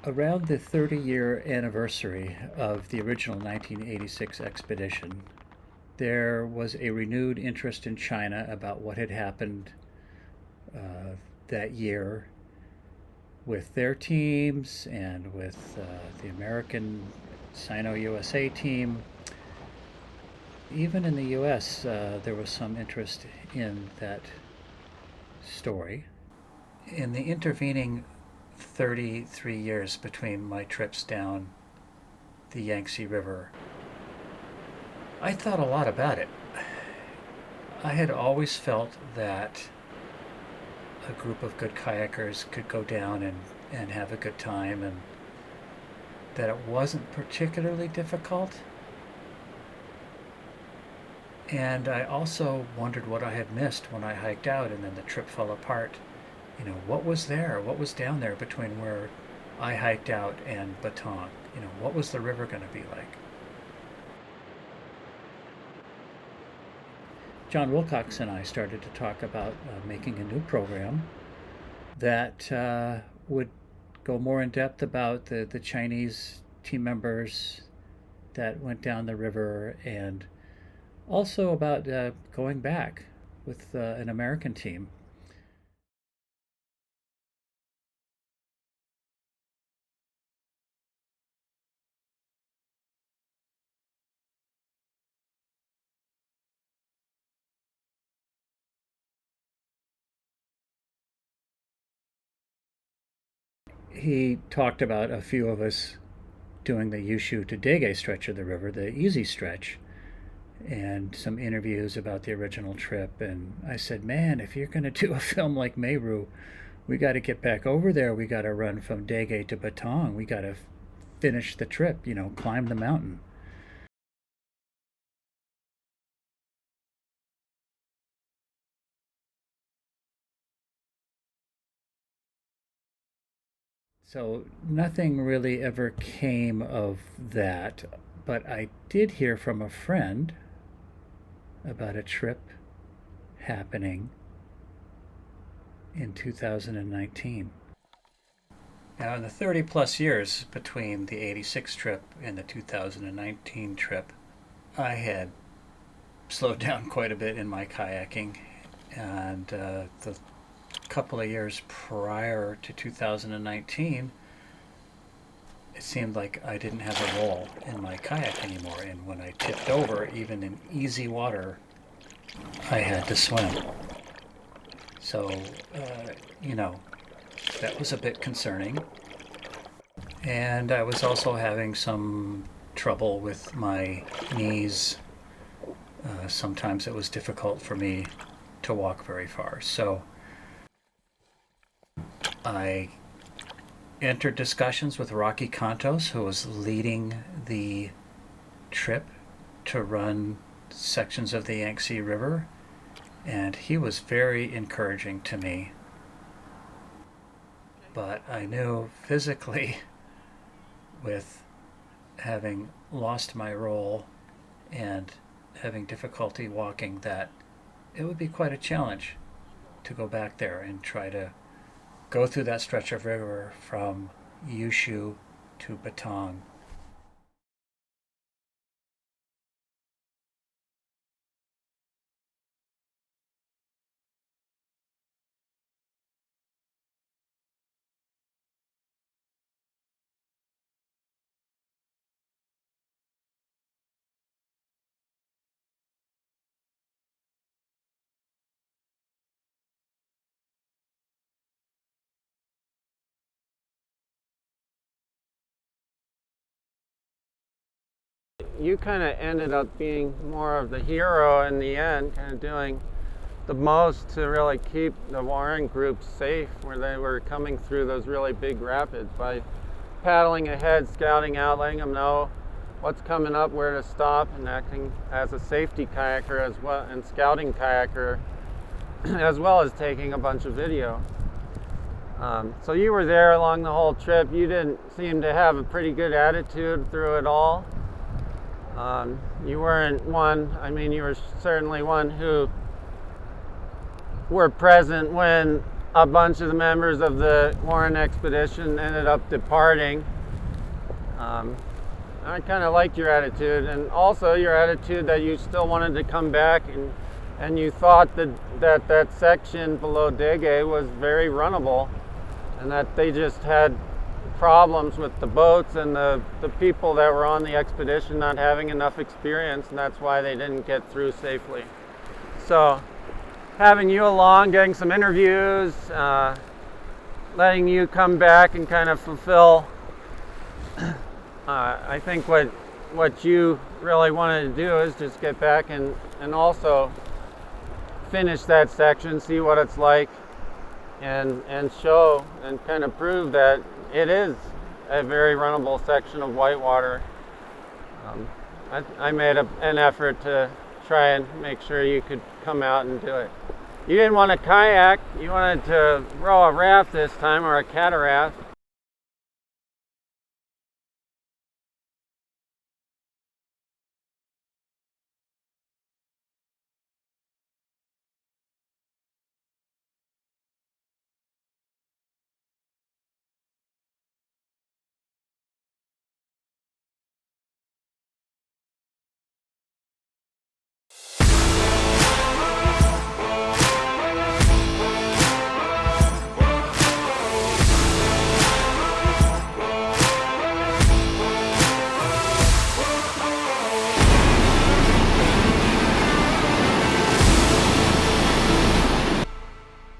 Around the 30-year anniversary of the original 1986 expedition, there was a renewed interest in China about what had happened that year with their teams and with the American Sino-USA team. Even in the U.S., there was some interest in that story. In the intervening 33 years between my trips down the Yangtze River, I thought a lot about it. I had always felt that a group of good kayakers could go down and have a good time, and that it wasn't particularly difficult. And I also wondered what I had missed when I hiked out and then the trip fell apart. What was there? What was down there between where I hiked out and Bataan? What was the river going to be like? John Wilcox and I started to talk about making a new program that would go more in depth about the Chinese team members that went down the river, and also about going back with an American team. He talked about a few of us doing the Yushu to Dege stretch of the river, the easy stretch, and some interviews about the original trip. And I said, man, if you're going to do a film like Meru, we got to get back over there. We got to run from Dege to Bataan. We got to finish the trip, climb the mountain. So nothing really ever came of that, but I did hear from a friend about a trip happening in 2019. Now, in the 30 plus years between the 86 trip and the 2019 trip, I had slowed down quite a bit in my kayaking, and the couple of years prior to 2019, it seemed like I didn't have a role in my kayak anymore. And when I tipped over, even in easy water, I had to swim. So, that was a bit concerning. And I was also having some trouble with my knees. Sometimes it was difficult for me to walk very far. So I entered discussions with Rocky Cantos, who was leading the trip to run sections of the Yangtze River, and he was very encouraging to me. But I knew physically, with having lost my role and having difficulty walking, that it would be quite a challenge to go back there and try to go through that stretch of river from Yushu to Bataan. You kind of ended up being more of the hero in the end, kind of doing the most to really keep the warring group safe where they were coming through those really big rapids by paddling ahead, scouting out, letting them know what's coming up, where to stop, and acting as a safety kayaker as well, and scouting kayaker, as well as taking a bunch of video. So you were there along the whole trip. You didn't seem to have a pretty good attitude through it all. You weren't one, you were certainly one who were present when a bunch of the members of the Warren expedition ended up departing. I kind of liked your attitude, and also your attitude that you still wanted to come back, and you thought that section below Dege was very runnable, and that they just had problems with the boats and the people that were on the expedition not having enough experience, and that's why they didn't get through safely. So having you along, getting some interviews, letting you come back and kind of fulfill I think what you really wanted to do is just get back and also finish that section, see what it's like, and show and kind of prove that it is a very runnable section of whitewater. I made an effort to try and make sure you could come out and do it. You didn't want to kayak, you wanted to row a raft this time, or a cataract.